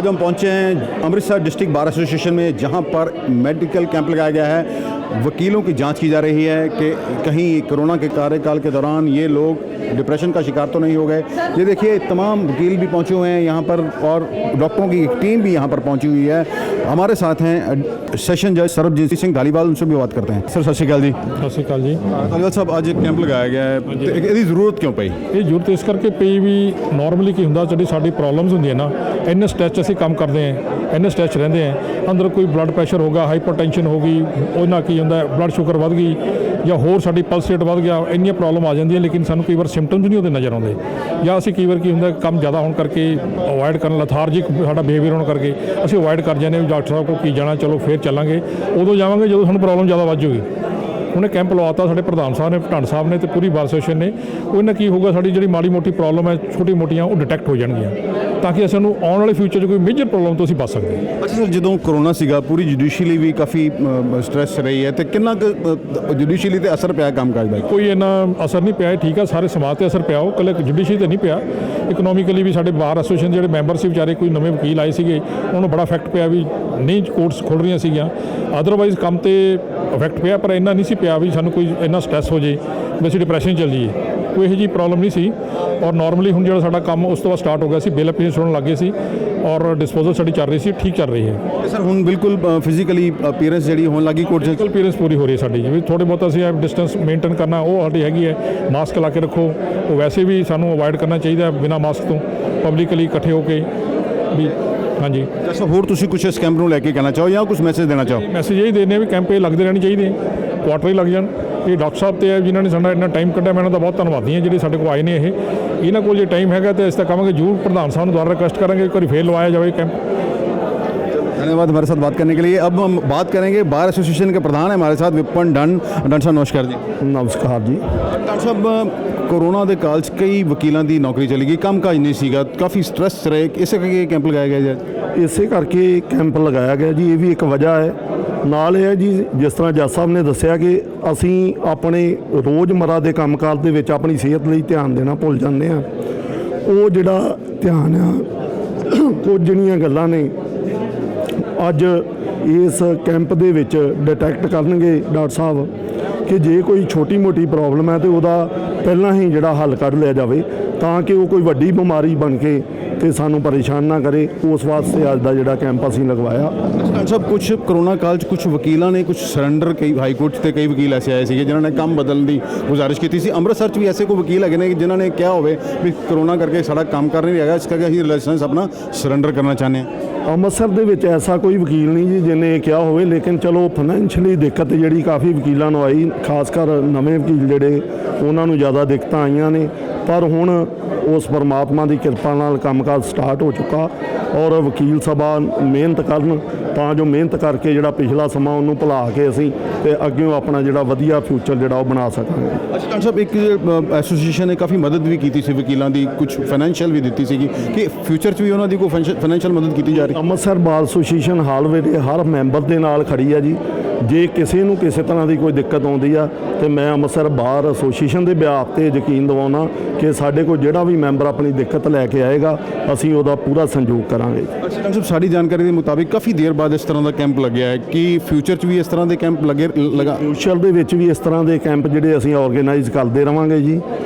आज हम पहुंचे हैं अमृतसर डिस्ट्रिक्ट बार एसोसिएशन में, जहां पर मेडिकल कैंप लगाया गया है। वकीलों की जांच की जा रही है कि कहीं कोरोना के कार्यकाल के दौरान ये लोग डिप्रेशन का शिकार तो नहीं हो गए। ये देखिए तमाम वकील भी पहुंचे हुए हैं यहाँ पर और डॉक्टरों की एक टीम भी यहाँ पर पहुंची हुई है। हमारे साथ हैं सेशन जज सरबजीत सिंह धालीवाल, उनसे भी बात करते हैं। सर सत श्री अकाल जी। सत श्री अकाल जी। धालीवाल साहब, आज एक कैंप लगाया गया है, ਇਹਦੀ ਜ਼ਰੂਰਤ ਕਿਉਂ ਪਈ? ਇਹ ਜ਼ਰੂਰਤ ਇਸ ਕਰਕੇ ਪਈ ਵੀ ਨਾਰਮਲੀ ਕੀ ਹੁੰਦਾ, ਜਿਹੜੀ ਸਾਡੀ ਪ੍ਰੋਬਲਮਸ ਹੁੰਦੀਆਂ ਨਾ, ਇੰਨੇ ਸਟ੍ਰੈਸ 'ਚ ਅਸੀਂ ਕੰਮ ਕਰਦੇ ਹਾਂ, ਇੰਨੇ ਸਟ੍ਰੈਸ 'ਚ ਰਹਿੰਦੇ ਹਾਂ। ਅੰਦਰ ਕੋਈ ਬਲੱਡ ਪ੍ਰੈਸ਼ਰ ਹੋ ਗਿਆ, ਹਾਈਪਰਟੈਂਸ਼ਨ ਹੋ ਗਈ, ਉਹ ਨਾਲ ਕੀ ਹੁੰਦਾ ਬਲੱਡ ਸ਼ੂਗਰ ਵੱਧ ਗਈ ਜਾਂ ਹੋਰ ਸਾਡੀ ਪਲਸ ਰੇਟ ਵੱਧ ਗਿਆ, ਇੰਨੀਆਂ ਪ੍ਰੋਬਲਮ ਆ ਜਾਂਦੀਆਂ। ਲੇਕਿਨ ਸਾਨੂੰ ਕਈ ਵਾਰ ਸਿੰਪਟਮਸ ਨਹੀਂ ਉਹਦੇ ਨਜ਼ਰ ਆਉਂਦੇ, ਜਾਂ ਅਸੀਂ ਕਈ ਵਾਰ ਕੀ ਹੁੰਦਾ ਕੰਮ ਜ਼ਿਆਦਾ ਹੋਣ ਕਰਕੇ ਅਵੋਇਡ ਕਰਨ, ਲਥਾਰਜਿਕ ਸਾਡਾ ਬਿਹੇਵੀਅਰ ਹੋਣ ਕਰਕੇ ਅਸੀਂ ਅਵੋਇਡ ਕਰ ਜਾਂਦੇ ਹਾਂ ਵੀ ਡਾਕਟਰ ਸਾਹਿਬ ਕੋਲ ਕੀ ਜਾਣਾ, ਚਲੋ ਫਿਰ ਚੱਲਾਂਗੇ। ਉਦੋਂ ਜਾਵਾਂਗੇ ਜਦੋਂ ਸਾਨੂੰ ਪ੍ਰੋਬਲਮ ਜ਼ਿਆਦਾ ਵੱਧ ਜਾਊਗੀ। ਉਹਨੇ ਕੈਂਪ ਲਵਾਤਾ ਸਾਡੇ ਪ੍ਰਧਾਨ ਸਾਹਿਬ ਨੇ, ਢੰਡ ਸਾਹਿਬ ਨੇ ਤੇ ਪੂਰੀ ਬਾਰ ਐਸੋਸੀਏਸ਼ਨ ਨੇ। ਉਹਦੇ ਨਾਲ ਕੀ ਹੋਊਗਾ, ਸਾਡੀ ਜਿਹੜੀ ਮਾੜੀ ਮੋਟੀ ਪ੍ਰੋਬਲਮ ਹੈ ਛੋਟੀ ਮੋਟੀਆਂ ਉਹ ਡਿਟੈਕਟ ਹੋ ਜਾਣਗੀਆਂ, ਤਾਂ ਕਿ ਸਾਨੂੰ ਆਉਣ ਵਾਲੇ ਫਿਊਚਰ 'ਚ ਕੋਈ ਮੇਜਰ ਪ੍ਰੋਬਲਮ ਤੋਂ ਅਸੀਂ ਬਚ ਸਕਦੇ ਹਾਂ। ਅੱਛਾ ਸਰ, ਜਦੋਂ ਕੋਰੋਨਾ ਸੀਗਾ ਪੂਰੀ ਜੁਡੀਸ਼ੀਅਲੀ ਵੀ ਕਾਫੀ ਸਟ੍ਰੈਸ ਰਹੀ ਹੈ, ਤੇ ਕਿੰਨਾ ਕੁ ਜੁਡੀਸ਼ੀਅਲੀ ਤੇ ਅਸਰ ਪਿਆ ਕੰਮਕਾਜ ਦਾ? ਕੋਈ ਇੰਨਾ ਅਸਰ ਨਹੀਂ ਪਿਆ, ਠੀਕ ਆ, ਸਾਰੇ ਸਮਾਜ 'ਤੇ ਅਸਰ ਪਿਆ, ਉਹ ਇਕੱਲੇ ਜੁਡੀਸ਼ੀਅਲੀ 'ਤੇ ਨਹੀਂ ਪਿਆ। ਇਕਨੋਮਿਕਲੀ ਵੀ ਸਾਡੇ ਬਾਰ ਐਸੋਸੀਏਸ਼ਨ ਜਿਹੜੇ ਮੈਂਬਰ ਸੀ ਵਿਚਾਰੇ, ਕੋਈ ਨਵੇਂ ਵਕੀਲ ਆਏ ਸੀਗੇ, ਉਹਨਾਂ ਨੂੰ ਬੜਾ ਇਫੈਕਟ ਪਿਆ ਵੀ ਨਹੀਂ ਕੋਰਟਸ ਖੁੱਲ੍ਹ ਰਹੀਆਂ ਸੀਗੀਆਂ। ਅਦਰਵਾਈਜ਼ ਕੰਮ 'ਤੇ ਇਫੈਕਟ ਪਿਆ, ਪਰ ਇੰਨਾ ਨਹੀਂ ਸੀ ਪਿਆ ਵੀ ਸਾਨੂੰ ਕੋਈ ਇੰਨਾ ਸਟ੍ਰੈਸ ਹੋ ਜੇ ਵੀ ਅਸੀਂ ਡਿਪਰੈਸ਼ਨ ਚੱਲ ਜਾਈਏ, ਕੋਈ ਇਹੋ ਜਿਹੀ ਪ੍ਰੋਬਲਮ ਨਹੀਂ ਸੀ। ਔਰ ਨਾਰਮਲੀ ਹੁਣ ਜਿਹੜਾ ਸਾਡਾ ਕੰਮ ਉਸ ਤੋਂ ਬਾਅਦ ਸਟਾਰਟ ਹੋ ਗਿਆ ਸੀ, ਬਿੱਲ ਐਪਲੀਕੇਸ਼ਨ ਸੁਣਨ ਲੱਗ ਗਏ ਸੀ ਔਰ ਡਿਸਪੋਜ਼ਲ ਸਾਡੀ ਚੱਲ ਰਹੀ ਸੀ, ਠੀਕ ਚੱਲ ਰਹੀ ਹੈ। ਸਰ ਹੁਣ ਬਿਲਕੁਲ ਫਿਜ਼ੀਕਲੀ ਅਪੀਅਰੈਂਸ ਜਿਹੜੀ ਹੋਣ ਲੱਗੀ ਕੋਰਟ 'ਚ? ਫਿਜ਼ੀਕਲ ਅਪੀਅਰੈਂਸ ਪੂਰੀ ਹੋ ਰਹੀ ਹੈ ਸਾਡੀ, ਜਿਵੇਂ ਥੋੜ੍ਹੇ ਬਹੁਤ ਅਸੀਂ ਡਿਸਟੈਂਸ ਮੇਨਟੇਨ ਕਰਨਾ ਉਹ ਸਾਡੀ ਹੈਗੀ ਹੈ। ਮਾਸਕ ਲਾ ਕੇ ਰੱਖੋ, ਉਹ ਵੈਸੇ ਵੀ ਸਾਨੂੰ ਅਵੋਇਡ ਕਰਨਾ ਚਾਹੀਦਾ ਬਿਨਾਂ ਮਾਸਕ ਤੋਂ, ਪਬਲਿਕਲੀ ਇਕੱਠੇ ਹੋ ਕੇ ਵੀ। ਹਾਂਜੀ ਅੱਛਾ, ਹੋਰ ਤੁਸੀਂ ਕੁਝ ਇਸ ਕੈਂਪ ਨੂੰ ਲੈ ਕੇ ਕਹਿਣਾ ਚਾਹੋ ਜਾਂ ਕੁਝ ਮੈਸੇਜ ਦੇਣਾ ਚਾਹੋ? ਮੈਸੇਜ ਇਹ ਦੇਣੇ ਵੀ ਕੈਂਪ ਇਹ ਲੱਗਦੇ ਰਹਿਣੇ ਚਾਹੀਦੇ, ਕੁਆਟਰਲੀ ਲੱਗ ਜਾਣ। ਇਹ ਡਾਕਟਰ ਸਾਹਿਬ ਤੇ ਹੈ ਜਿਨ੍ਹਾਂ ਨੇ ਸਾਡਾ ਇੰਨਾ ਟਾਈਮ ਕੱਢਿਆ, ਮੈਂ ਇਹਨਾਂ ਦਾ ਬਹੁਤ ਧੰਨਵਾਦੀ ਹਾਂ ਜਿਹੜੇ ਸਾਡੇ ਕੋਲ ਆਏ ਨੇ। ਇਹਨਾਂ ਕੋਲ ਜੇ ਟਾਈਮ हैगा तो इस तक कहेंगे जरूर प्रधान साहब द्वारा रिक्वेस्ट करेंगे एक बार फिर लवाया जाए कैंप। धन्यवाद हमारे साथ बात करने के लिए। अब हम बात करेंगे बार एसोसिएशन के प्रधान है हमारे साथ विपिन ढंड साहब। नमस्कार जी। नमस्कार जी। डॉक्टर साहब, कोरोना के काल कई वकीलों की नौकरी चली गई, काम काज नहीं सीगा, काफ़ी स्ट्रेस रहे, इस करके कैंप लगाया गया जी? इसे करके कैंप लगाया गया जी, ये भी एक वजह है। ਨਾਲ ਇਹ ਹੈ ਜੀ, ਜਿਸ ਤਰ੍ਹਾਂ ਜੱਜ ਸਾਹਿਬ ਨੇ ਦੱਸਿਆ ਕਿ ਅਸੀਂ ਆਪਣੇ ਰੋਜ਼ਮर्रा ਦੇ ਕੰਮਕਾਜ ਦੇ ਵਿੱਚ ਆਪਣੀ ਸਿਹਤ ਲਈ ਧਿਆਨ ਦੇਣਾ ਭੁੱਲ ਜਾਂਦੇ ਹਾਂ। ਉਹ ਜਿਹੜਾ ਧਿਆਨ ਆ, ਕੁਝ ਜਿਹੜੀਆਂ ਗੱਲਾਂ ਨੇ ਅੱਜ ਇਸ ਕੈਂਪ ਦੇ ਵਿੱਚ ਡਿਟੈਕਟ ਕਰਨਗੇ ਡਾਕਟਰ ਸਾਹਿਬ ਕਿ ਜੇ ਕੋਈ ਛੋਟੀ ਮੋਟੀ ਪ੍ਰੋਬਲਮ ਹੈ ਤਾਂ ਉਹਦਾ ਪਹਿਲਾਂ ਹੀ ਜਿਹੜਾ ਹੱਲ ਕੱਢ ਲਿਆ ਜਾਵੇ, ਤਾਂ ਕਿ ਉਹ ਕੋਈ ਵੱਡੀ ਬਿਮਾਰੀ ਬਣ ਕੇ ਤੇ ਸਾਨੂੰ ਪਰੇਸ਼ਾਨ ਨਾ करे। उस वास्ते ਅੱਜ ਦਾ ਜਿਹੜਾ ਕੈਂਪ ਅਸੀਂ ਲਗਵਾਇਆ। डॉक्टर साहब, कुछ कोरोना काल कुछ वकीलों ने कुछ सरेंडर, कई हाई कोर्ट से कई वकील ऐसे आए थे जिन्होंने काम बदलने की गुजारिश की थी। अमृतसर भी ऐसे कोई वकील है जिन्होंने क्या हो भी कोरोना करके साड़ा काम कर नहीं रहेगा, इस करके अं लाइसेंस अपना सरेंडर करना चाहते हैं। ਅੰਮ੍ਰਿਤਸਰ ਦੇ ਵਿੱਚ ਐਸਾ ਕੋਈ ਵਕੀਲ ਨਹੀਂ ਜੀ ਜਿਹਨੇ ਇਹ ਕਿਹਾ ਹੋਵੇ, ਲੇਕਿਨ ਚਲੋ ਫਾਈਨੈਂਸ਼ੀਅਲੀ ਦਿੱਕਤ ਜਿਹੜੀ ਕਾਫੀ ਵਕੀਲਾਂ ਨੂੰ ਆਈ, ਖਾਸ ਕਰ ਨਵੇਂ ਵਕੀਲ ਜਿਹੜੇ, ਉਹਨਾਂ ਨੂੰ ਜ਼ਿਆਦਾ ਦਿੱਕਤਾਂ ਆਈਆਂ ਨੇ। ਪਰ ਹੁਣ ਉਸ ਪਰਮਾਤਮਾ ਦੀ ਕਿਰਪਾ ਨਾਲ ਕੰਮਕਾਜ ਸਟਾਰਟ ਹੋ ਚੁੱਕਾ ਔਰ ਵਕੀਲ ਸਭਾ ਮਿਹਨਤ ਕਰਨ ਤਾਂ ਜੋ ਮਿਹਨਤ ਕਰਕੇ ਜਿਹੜਾ ਪਿਛਲਾ ਸਮਾਂ ਉਹਨੂੰ ਭੁਲਾ ਕੇ ਅਸੀਂ ਤੇ ਅੱਗੇ ਆਪਣਾ ਜਿਹੜਾ ਵਧੀਆ ਫਿਊਚਰ ਜਿਹੜਾ ਉਹ ਬਣਾ ਸਕਾਂਗੇ। अच्छा डॉक्टर साहब, एक एसोसीएशन ने काफ़ी मदद भी की थी वकीलों की, कुछ फाइनैशियल भी दी सी कि फ्यूचर च भी उन्होंने कोई फाइनैशियल मदद की जा रही? ਅੰਮ੍ਰਿਤਸਰ ਬਾਰ ਐਸੋਸੀਏਸ਼ਨ ਹਾਲ ਵੇਲੇ ਹਰ ਮੈਂਬਰ ਦੇ ਨਾਲ ਖੜੀ ਹੈ ਜੀ। ਜੇ ਕਿਸੇ ਨੂੰ ਕਿਸੇ ਤਰ੍ਹਾਂ ਦੀ ਕੋਈ ਦਿੱਕਤ ਆਉਂਦੀ ਆ ਤੇ ਮੈਂ ਅੰਮ੍ਰਿਤਸਰ ਬਾਰ ਐਸੋਸੀਏਸ਼ਨ ਦੇ ਬਿਆਹ 'ਤੇ ਯਕੀਨ ਦਿਵਾਉਣਾ ਕਿ ਸਾਡੇ ਕੋਲ ਜਿਹੜਾ ਵੀ ਮੈਂਬਰ ਆਪਣੀ ਦਿੱਕਤ ਲੈ ਕੇ ਆਏਗਾ ਅਸੀਂ ਉਹਦਾ ਪੂਰਾ ਸੰਯੋਗ ਕਰਾਂਗੇ। अच्छा डॉक्टर साहब, साड़ी जानकारी के मुताबिक काफ़ी देर बाद इस तरह का कैंप लग्या है कि फ्यूचर च भी इस तरह के कैंप लगा? ਫਿਊਚਰ ਦੇ ਵਿੱਚ ਵੀ ਇਸ ਤਰ੍ਹਾਂ ਦੇ ਕੈਂਪ ਜਿਹੜੇ ਅਸੀਂ ਆਰਗੇਨਾਈਜ਼ ਕਰਦੇ ਰਵਾਂਗੇ ਜੀ।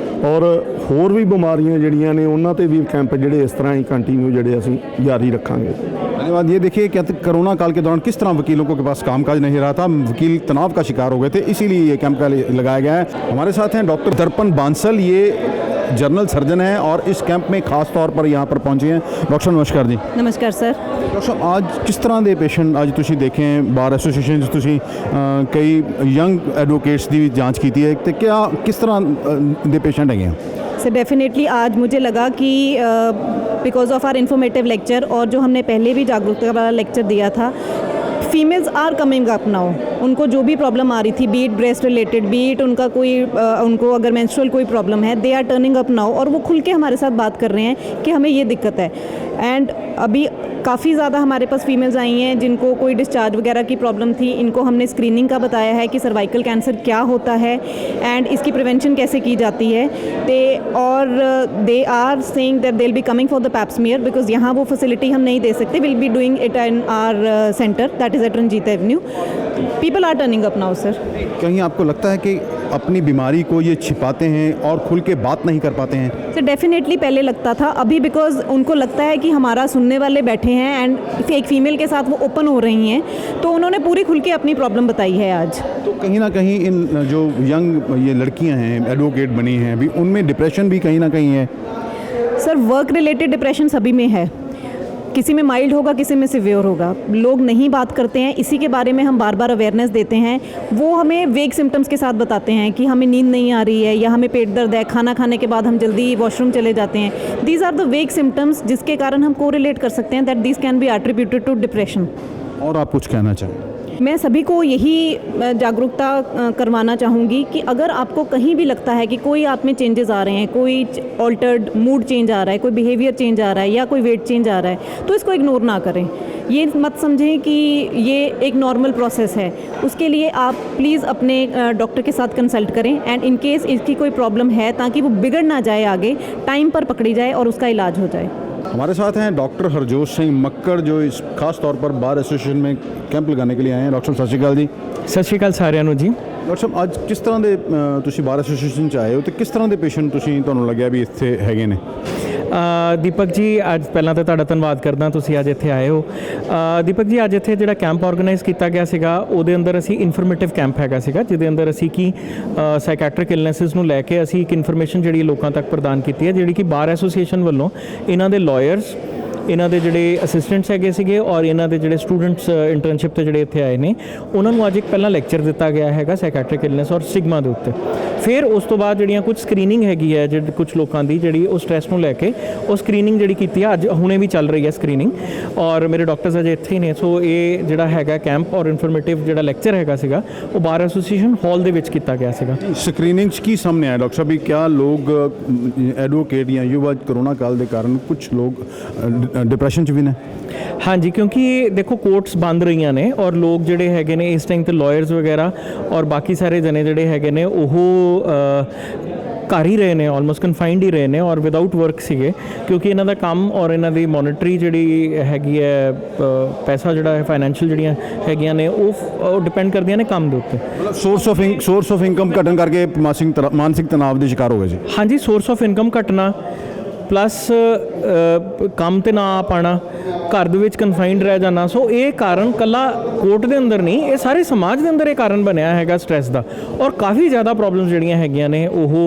ਔਰ ਹੋਰ ਵੀ ਬਿਮਾਰੀਆਂ ਜਿਹੜੀਆਂ ਨੇ ਉਹਨਾਂ ਤੇ ਵੀ ਕੈਂਪ ਜਿਹੜੇ ਇਸ ਤਰ੍ਹਾਂ ਹੀ ਕੰਟੀਨਿਊ ਜਿਹੜੇ ਅਸੀਂ ਜਾਰੀ रखेंगे। धन्यवाद। ये देखिए क्या कोरोना काल के दौरान किस तरह वकीलों के पास कामकाज नहीं रहा था, वकील तनाव का शिकार हो गए थे, इसीलिए ये कैंप लगाया गया है। हमारे साथ हैं डॉक्टर दर्पण बांसल, ये जनरल सर्जन है और इस कैंप में खास तौर पर यहाँ पर पहुँचे हैं। डॉक्टर नमस्कार जी। नमस्कार सर। डॉक्टर साहब, आज किस तरह के पेशेंट अज तुसीं देखे बार एसोसीएशन तुसीं कई यंग एडवोकेट्स की जाँच की है, तो क्या किस तरह के पेशेंट है? सर डेफिनेटली आज मुझे लगा कि because of our informative lecture और जो हमने पहले भी जागरूकता वाला लेक्चर दिया था, females are coming up now, उनको जो भी प्रॉब्लम आ रही थी, बीट ब्रेस्ट रिलेटेड, बीट उनका कोई उनको अगर मेंस्ट्रुअल कोई प्रॉब्लम है, they are turning up now और वो खुल के हमारे साथ बात कर रहे हैं कि हमें ये दिक्कत है। एंड अभी काफ़ी ज़्यादा हमारे पास फीमेल्स आई हैं जिनको कोई डिस्चार्ज वगैरह की प्रॉब्लम थी, इनको हमने स्क्रीनिंग का बताया है कि सर्वाइकल कैंसर क्या होता है एंड इसकी प्रिवेंशन कैसे की जाती है। They are saying that they will be coming for the pap smear, because यहाँ वो फैसिलिटी हम नहीं दे सकते, will be doing it in our centre that is at Ranjit avenue. People are turning up now sir. कहीं आपको लगता है कि अपनी बीमारी को ये छिपाते हैं और खुल के बात नहीं कर पाते हैं? सर डेफिनेटली पहले लगता था, अभी बिकॉज उनको लगता है कि हमारा सुनने वाले बैठे हैं एंड एक फ़ीमेल के साथ वो ओपन हो रही हैं, तो उन्होंने पूरी खुल के अपनी प्रॉब्लम बताई है आज। तो कहीं ना कहीं इन जो यंग ये लड़कियां हैं एडवोकेट बनी हैं अभी, उनमें डिप्रेशन भी कहीं ना कहीं है? सर वर्क रिलेटेड डिप्रेशन सभी में है, किसी में माइल्ड होगा, किसी में सिवियर होगा। लोग नहीं बात करते हैं, इसी के बारे में हम बार बार अवेयरनेस देते हैं। वो हमें वेग सिम्टम्स के साथ बताते हैं कि हमें नींद नहीं आ रही है या हमें पेट दर्द है, खाना खाने के बाद हम जल्दी वॉशरूम चले जाते हैं। These are the vague symptoms जिसके कारण हम कोरिलेट कर सकते हैं that this can be attributed to depression. और आप कुछ कहना चाहें? मैं सभी को यही जागरूकता करवाना चाहूँगी कि अगर आपको कहीं भी लगता है कि कोई आप में चेंजेस आ रहे हैं, कोई ऑल्टर्ड मूड चेंज आ रहा है, कोई बिहेवियर चेंज आ रहा है या कोई वेट चेंज आ रहा है, तो इसको इग्नोर ना करें। ये मत समझें कि ये एक नॉर्मल प्रोसेस है। उसके लिए आप प्लीज़ अपने डॉक्टर के साथ कंसल्ट करें एंड इन केस इसकी कोई प्रॉब्लम है, ताकि वो बिगड़ ना जाए, आगे टाइम पर पकड़ी जाए और उसका इलाज हो जाए। हमारे साथ हैं डॉक्टर हरजोश सिंह मक्कड़, जो इस खास तौर पर बार एसोसिएशन में कैंप लगाने के लिए आए हैं। डॉक्टर सत श्री अकाल जी। ਸਤਿ ਸ਼੍ਰੀ ਅਕਾਲ ਸਾਰਿਆਂ ਨੂੰ ਜੀ। ਡਾਕਟਰ ਸਾਹਿਬ, ਅੱਜ ਕਿਸ ਤਰ੍ਹਾਂ ਦੇ ਤੁਸੀਂ ਬਾਰ ਐਸੋਸੀਏਸ਼ਨ 'ਚ ਆਏ ਹੋ ਤੇ ਕਿਸ ਤਰ੍ਹਾਂ ਦੇ ਪੇਸ਼ੈਂਟ ਤੁਹਾਨੂੰ ਲੱਗਿਆ ਵੀ ਇੱਥੇ ਹੈਗੇ ਨੇ? ਦੀਪਕ ਜੀ, ਅੱਜ ਪਹਿਲਾਂ ਤਾਂ ਤੁਹਾਡਾ ਧੰਨਵਾਦ ਕਰਦਾ ਤੁਸੀਂ ਅੱਜ ਇੱਥੇ ਆਏ ਹੋ। ਦੀਪਕ ਜੀ, ਅੱਜ ਇੱਥੇ ਜਿਹੜਾ ਕੈਂਪ ਆਰਗੇਨਾਈਜ਼ ਕੀਤਾ ਗਿਆ ਸੀਗਾ, ਉਹਦੇ ਅੰਦਰ ਅਸੀਂ ਇਨਫੋਰਮੇਟਿਵ ਕੈਂਪ ਹੈਗਾ ਸੀਗਾ, ਜਿਹਦੇ ਅੰਦਰ ਅਸੀਂ ਕੀ ਸਾਈਕੈਟ੍ਰਿਕ ਇਲਨੈਸਿਸ ਨੂੰ ਲੈ ਕੇ ਅਸੀਂ ਇੱਕ ਇਨਫੋਰਮੇਸ਼ਨ ਜਿਹੜੀ ਲੋਕਾਂ ਤੱਕ ਪ੍ਰਦਾਨ ਕੀਤੀ ਹੈ, ਜਿਹੜੀ ਕਿ ਬਾਰ ਐਸੋਸੀਏਸ਼ਨ ਵੱਲੋਂ ਇਹਨਾਂ ਦੇ ਲਾਇਰਸ, ਇਹਨਾਂ ਦੇ ਜਿਹੜੇ ਅਸਿਸਟੈਂਟਸ ਹੈਗੇ ਸੀਗੇ ਔਰ ਇਹਨਾਂ ਦੇ ਜਿਹੜੇ ਸਟੂਡੈਂਟਸ ਇੰਟਰਨਸ਼ਿਪ 'ਤੇ ਜਿਹੜੇ ਇੱਥੇ ਆਏ ਨੇ, ਉਹਨਾਂ ਨੂੰ ਅੱਜ ਇੱਕ ਪਹਿਲਾਂ ਲੈਕਚਰ ਦਿੱਤਾ ਗਿਆ ਹੈਗਾ ਸਾਈਕੈਟ੍ਰਿਕ ਇਲਨੈਸ ਔਰ ਸਿਗਮਾ ਦੇ ਉੱਤੇ। ਫਿਰ ਉਸ ਤੋਂ ਬਾਅਦ ਜਿਹੜੀਆਂ ਕੁਝ ਸਕਰੀਨਿੰਗ ਹੈਗੀ ਹੈ, ਜਿਹੜੇ ਕੁਝ ਲੋਕਾਂ ਦੀ ਜਿਹੜੀ ਉਹ ਸਟ੍ਰੈਸ ਨੂੰ ਲੈ ਕੇ ਉਹ ਸਕਰੀਨਿੰਗ ਜਿਹੜੀ ਕੀਤੀ ਹੈ, ਅੱਜ ਹੁਣੇ ਵੀ ਚੱਲ ਰਹੀ ਹੈ ਸਕਰੀਨਿੰਗ, ਔਰ ਮੇਰੇ ਡਾਕਟਰਸ ਅਜੇ ਇੱਥੇ ਹੀ ਨੇ। ਸੋ ਇਹ ਜਿਹੜਾ ਹੈਗਾ ਕੈਂਪ ਔਰ ਇਨਫੋਰਮੇਟਿਵ ਜਿਹੜਾ ਲੈਕਚਰ ਹੈਗਾ ਸੀਗਾ, ਉਹ ਬਾਰ ਐਸੋਸੀਏਸ਼ਨ ਹਾਲ ਦੇ ਵਿੱਚ ਕੀਤਾ ਗਿਆ ਸੀਗਾ। ਸਕਰੀਨਿੰਗ 'ਚ ਕੀ ਸਾਹਮਣੇ ਆਇਆ ਡਾਕਟਰ ਸਾਹਿਬ ਵੀ ਕਿਆ ਲੋਕ ਐਡਵੋਕੇਟ ਜਾਂ ਯੁਵਾ ਕੋਰੋਨਾ ਕਾਲ ਦੇ ਕਾਰਨ ਕੁਝ ਲੋਕ डिप्रेशन च भी ने? हाँ जी, क्योंकि देखो कोर्ट्स बंद रही ने और लोग जोड़े है ने इस टाइम तो लॉयर्स वगैरह और बाकी सारे जने जोड़े है ने वो घर ही रहे ने, ऑलमोस्ट कन्फाइंड ही रहे ने और विदाउट वर्क सीगे, क्योंकि इन्हों का काम और इन्हों की मॉनिटरी जी हैगी है पैसा जोड़ा है फाइनैशियल जड़ियाँ हैगियां ने वो डिपेंड करदियां ने काम के उत्ते। मतलब सोर्स ऑफ इनकम घटन करके मानसिक तनाव के शिकार हो गए जी? हाँ जी, सोर्स ऑफ इनकम घटना प्लस काम ते ना आ पाना, घर दे विच कन्फाइंड रह जाना। सो ये कारण कला कोर्ट के अंदर नहीं, ये सारे समाज के अंदर ये कारण बनया है स्ट्रैस का, और काफ़ी ज़्यादा प्रॉब्लम्स जड़ियाँ हैगियां ने वो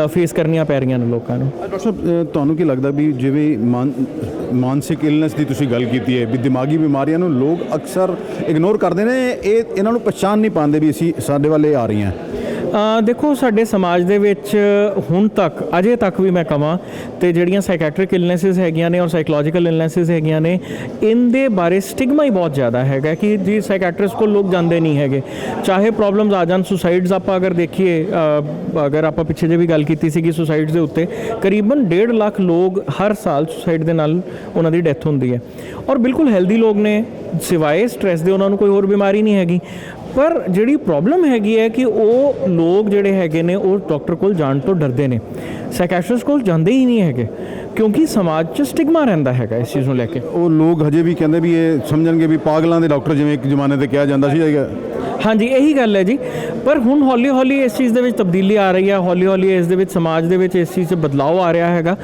फेस करनियां पै रही ने लोगों को। डॉक्टर साहब, तुहानू की लगता भी जिवें मानसिक इलनेस की तुसीं गल कीती है भी दिमागी बीमारियां नूं लोग अक्सर इग्नोर करते हैं, ये इन्हां नूं पहचान नहीं पाते भी असीं साडे वाले आ रही हैं? देखो साडे समाज दे विच हुण तक अजे तक भी मैं कहां ते जिहड़ियां साइकैट्रिक इलनेसिस हैगियां ने और साइकोलॉजिकल इलनेसिस हैगियां ने, इनदे बारे स्टिग्मा ही बहुत ज़्यादा हैगा कि जी साइकैट्रिस्ट को लोग जाते नहीं हैगे। चाहे प्रॉब्लम्स आ जान, सुसाइड्स आप अगर देखिए, अगर आप पिछे जे भी गल कीती सीगी सुसाइड्स दे उत्ते, करीबन 1.5 लाख लोग हर साल सुसाइड दे नाल उन्हां दी डेथ हुंदी है, और बिल्कुल हैल्दी लोग ने, सिवाए स्ट्रैस दे उन्हां नूं कोई होर बीमारी नहीं हैगी। पर जिहड़ी प्रॉब्लम हैगी है कि वो लोग जिहड़े हैगे ने वो डॉक्टर कोल जाण तो डरदे ने, साइकैट्रिस्ट कोल जांदे ही नहीं हैगे, क्योंकि समाज 'च स्टिग्मा रहिंदा हैगा इस चीज़ नूं लैके। वो लोग हजे भी कहते भी ये समझणगे भी पागलों के डॉक्टर जिवें एक जमाने ते कहा जाता सी। हाँ जी, यही गल है जी। पर हुण हौली हौली इस चीज़ दे तब्दीली आ रही है, हौली हौली इस दे समाज दे इस चीज़ से बदलाव आ रहा है,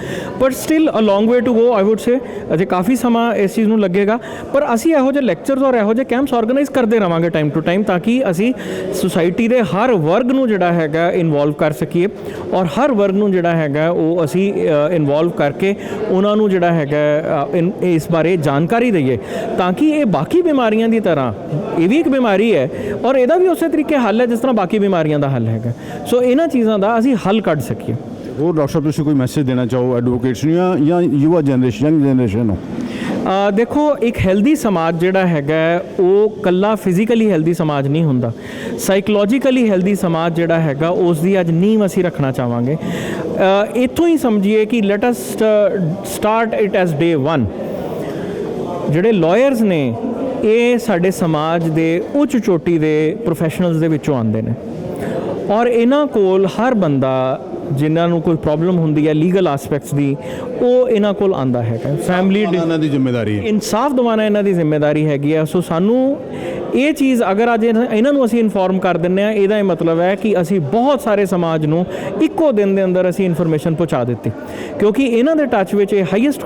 पर still a long way to go I would say. अजे काफ़ी समा इस चीज़ नूं लगेगा, पर असी इहो जिहे लैक्चरस और इहो जिहे कैंप्स ऑर्गेनाइज करते रहांगे टाइम टू टाइम, ताकि असी सोसाइटी के हर वर्ग नूं जिहड़ा हैगा इनवॉल्व कर सकीए, और हर वर्ग नूं जिहड़ा हैगा वो असी इनवॉल्व करके उन्हां नूं जिहड़ा हैगा इस बारे जानकारी दईए, ताकि ये बाकी बीमारियां की तरह ये भी एक बीमारी है और ਇਹਦਾ भी उस तरीके हल है जिस तरह बाकी बीमारियों का हल है। सो इन्हां चीज़ों का असीं हल कढ़ सकीए। और डॉक्टर साहब, तुसीं कोई मैसेज देना चाहो एडवोकेट्स नूं या युवा जनरेशन, यंग जनरेशन नूं? ਦੇਖੋ ਇੱਕ ਹੈਲਦੀ ਸਮਾਜ ਜਿਹੜਾ ਹੈਗਾ ਉਹ ਕੱਲਾ ਫਿਜ਼ੀਕਲੀ ਹੈਲਦੀ ਸਮਾਜ ਨਹੀਂ ਹੁੰਦਾ, ਸਾਈਕੋਲੋਜੀਕਲੀ ਹੈਲਦੀ ਸਮਾਜ ਜਿਹੜਾ ਹੈਗਾ ਉਸ ਦੀ ਅੱਜ ਨੀਂਹ ਅਸੀਂ ਰੱਖਣਾ ਚਾਹਾਂਗੇ। ਇੱਥੋਂ ਹੀ ਸਮਝੀਏ ਕਿ let us start it as day 1। ਜਿਹੜੇ ਲਾਇਰਸ ਨੇ ਇਹ ਸਾਡੇ ਸਮਾਜ ਦੇ ਉੱਚ ਚੋਟੀ ਦੇ ਪ੍ਰੋਫੈਸ਼ਨਲਸ ਦੇ ਵਿੱਚੋਂ ਆਉਂਦੇ ਨੇ ਔਰ ਇਹਨਾਂ ਕੋਲ ਹਰ ਬੰਦਾ ਜਿਨ੍ਹਾਂ ਨੂੰ ਕੋਈ ਪ੍ਰੋਬਲਮ ਹੁੰਦੀ ਹੈ ਲੀਗਲ ਐਸਪੈਕਟਸ ਦੀ ਉਹ ਇਹਨਾਂ ਕੋਲ ਆਂਦਾ ਹੈਗਾ। ਫੈਮਿਲੀ ਇਹਨਾਂ ਦੀ ਜ਼ਿੰਮੇਵਾਰੀ ਹੈ, ਇਨਸਾਫ ਦਿਵਾਉਣਾ ਇਹਨਾਂ ਦੀ ਜ਼ਿੰਮੇਵਾਰੀ ਹੈਗੀ ਆ। ਸੋ ਸਾਨੂੰ ਇਹ ਚੀਜ਼ ਅਗਰ ਅੱਜ ਇਹਨਾਂ ਨੂੰ ਅਸੀਂ ਇਨਫੋਰਮ ਕਰ ਦਿੰਦੇ ਹਾਂ, ਇਹਦਾ ਇਹ ਮਤਲਬ ਹੈ ਕਿ ਅਸੀਂ ਬਹੁਤ ਸਾਰੇ ਸਮਾਜ ਨੂੰ ਇੱਕੋ ਦਿਨ ਦੇ ਅੰਦਰ ਅਸੀਂ ਇਨਫੋਰਮੇਸ਼ਨ ਪਹੁੰਚਾ ਦਿੱਤੀ, ਕਿਉਂਕਿ ਇਹਨਾਂ ਦੇ ਟੱਚ ਵਿੱਚ ਇਹ highest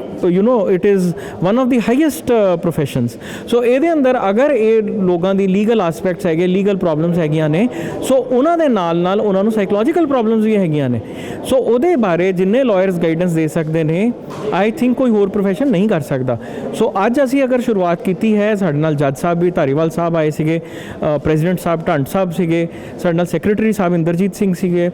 it is one of the highest professions. So ਇਹਦੇ ਅੰਦਰ ਅਗਰ ਇਹ ਲੋਕਾਂ ਦੀ ਲੀਗਲ ਐਸਪੈਕਟਸ ਹੈਗੇ, ਲੀਗਲ ਪ੍ਰੋਬਲਮਸ ਹੈਗੀਆਂ ਨੇ, ਸੋ ਉਹਨਾਂ ਦੇ ਨਾਲ ਨਾਲ ਉਹਨਾਂ ਨੂੰ ਸਾਈਕੋਲੋਜੀਕਲ ਪ੍ਰੋਬਲਮਸ ਵੀ ਹੈਗੀਆਂ ਨੇ। ਸੋ ਉਹਦੇ ਬਾਰੇ ਜਿੰਨੇ ਲਾਇਰਸ ਗਾਈਡੈਂਸ ਦੇ ਸਕਦੇ ਨੇ, ਆਈ ਥਿੰਕ ਕੋਈ ਹੋਰ ਪ੍ਰੋਫੈਸ਼ਨ ਨਹੀਂ ਕਰ ਸਕਦਾ। ਸੋ ਅੱਜ ਅਸੀਂ ਅਗਰ ਸ਼ੁਰੂਆਤ ਕੀਤੀ ਹੈ, ਸਾਡੇ ਨਾਲ ਜੱਜ ਸਾਹਿਬ ਵੀ ਧਾਰੀਵਾਲ ਸਾਹਿਬ ਆਏ ਸੀਗੇ, ਪ੍ਰੈਜ਼ੀਡੈਂਟ ਸਾਹਿਬ ਢੰਡ ਸਾਹਿਬ ਸੀਗੇ, ਸਾਡੇ ਨਾਲ ਸੈਕਟਰੀ ਸਾਹਿਬ ਇੰਦਰਜੀਤ ਸਿੰਘ ਸੀਗੇ,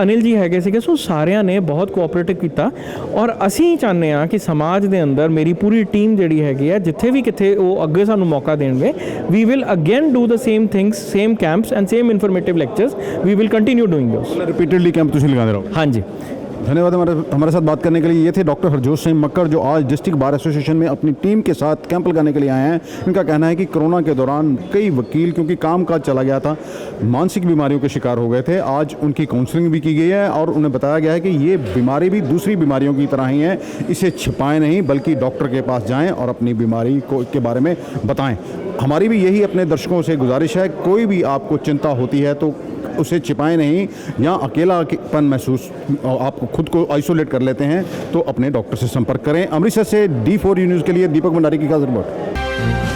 ਅਨਿਲ ਜੀ ਹੈਗੇ ਸੀਗੇ। ਸੋ ਸਾਰਿਆਂ ਨੇ ਬਹੁਤ ਕੋਆਪਰੇਟਿਵ ਕੀਤਾ ਔਰ ਅਸੀਂ ਚਾਹੁੰਦੇ ਹਾਂ ਕਿ ਸਮਾਜ ਦੇ ਅੰਦਰ ਮੇਰੀ ਪੂਰੀ ਟੀਮ ਜਿਹੜੀ ਹੈਗੀ ਹੈ, ਜਿੱਥੇ ਵੀ ਕਿਤੇ ਉਹ ਅੱਗੇ ਸਾਨੂੰ ਮੌਕਾ ਦੇਣਗੇ, we will again do the same things, same camps and same informative lectures, we will continue doing those. Repeatedly camp तुम लगाते रहो। हाँ जी, धन्यवाद हमारे साथ बात करने के लिए। ये थे डॉक्टर हरजोत सिंह मक्कर जो आज डिस्ट्रिक्ट बार एसोसिएशन में अपनी टीम के साथ कैंप लगाने के लिए आए हैं। इनका कहना है कि कोरोना के दौरान कई वकील क्योंकि कामकाज चला गया था, मानसिक बीमारियों के शिकार हो गए थे, आज उनकी काउंसलिंग भी की गई है और उन्हें बताया गया है कि ये बीमारी भी दूसरी बीमारियों की तरह ही है, इसे छिपाएं नहीं बल्कि डॉक्टर के पास जाएं और अपनी बीमारी के बारे में बताएं। हमारी भी यही अपने दर्शकों से गुजारिश है, कोई भी आपको चिंता होती है तो उसे छिपाएं नहीं, या अकेलापन महसूस आप खुद को आइसोलेट कर लेते हैं तो अपने डॉक्टर से संपर्क करें। अमृतसर से D4U न्यूज़ के लिए दीपक भंडारी की खास रिपोर्ट।